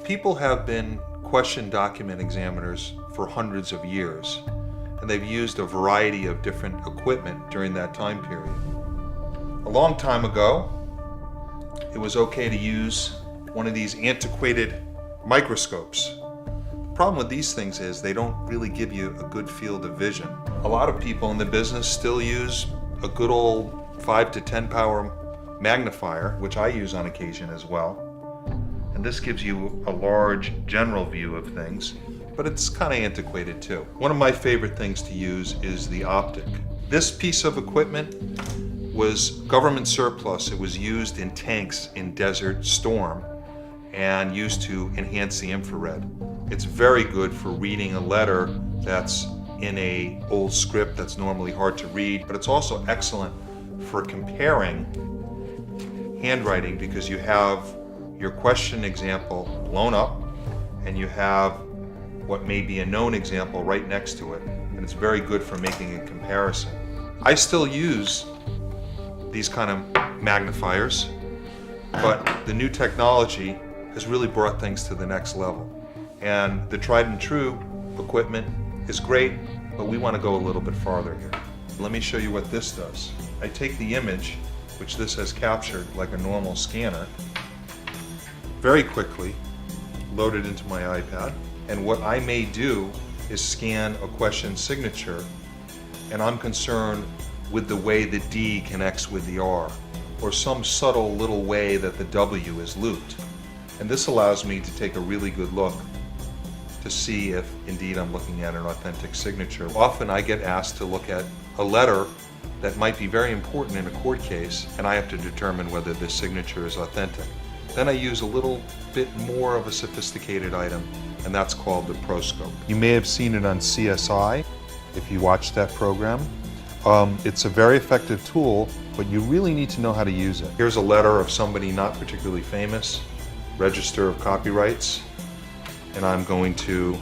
People have been question document examiners for hundreds of years, and they've used a variety of different equipment during that time period. A long time ago, it was okay to use one of these antiquated microscopes. The problem with these things is they don't really give you a good field of vision. A lot of people in the business still use a good old 5 to 10 power magnifier, which I use on occasion as well. And this gives you a large general view of things, but it's kind of antiquated too. One of my favorite things to use is the optic. This piece of equipment was government surplus. It was used in tanks in Desert Storm and used to enhance the infrared. It's very good for reading a letter that's in an old script that's normally hard to read, but it's also excellent for comparing handwriting because you have your question example blown up and you have what may be a known example right next to it, and it's very good for making a comparison. I still use these kind of magnifiers, but the new technology has really brought things to the next level. And the tried and true equipment is great, but we want to go a little bit farther here. Let me show you what this does. I take the image, which this has captured like a normal scanner, very quickly load it into my iPad, and what I may do is scan a question signature, and I'm concerned with the way the D connects with the R, or some subtle little way that the W is looped. And this allows me to take a really good look to see if indeed I'm looking at an authentic signature. Often I get asked to look at a letter that might be very important in a court case, and I have to determine whether this signature is authentic. Then I use a little bit more of a sophisticated item, and that's called the proscope. You may have seen it on CSI if you watched that program. It's a very effective tool, but you really need to know how to use it. Here's a letter of somebody not particularly famous, Register of Copyrights, and I'm going to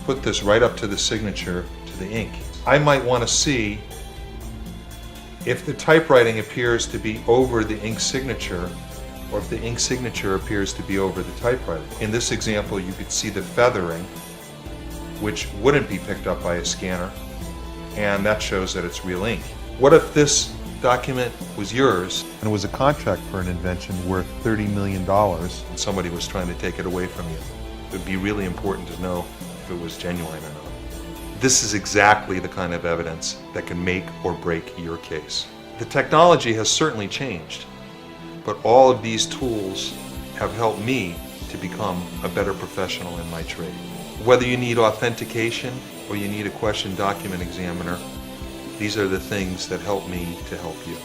put this right up to the signature, to the ink. I might want to see if the typewriting appears to be over the ink signature, or if the ink signature appears to be over the typewriting. In this example, you could see the feathering, which wouldn't be picked up by a scanner, and that shows that it's real ink. What if this document was yours and it was a contract for an invention worth $30 million and somebody was trying to take it away from you? It would be really important to know if it was genuine or not. This is exactly the kind of evidence that can make or break your case. The technology has certainly changed, but all of these tools have helped me to become a better professional in my trade. Whether you need authentication or you need a question document examiner, these are the things that help me to help you.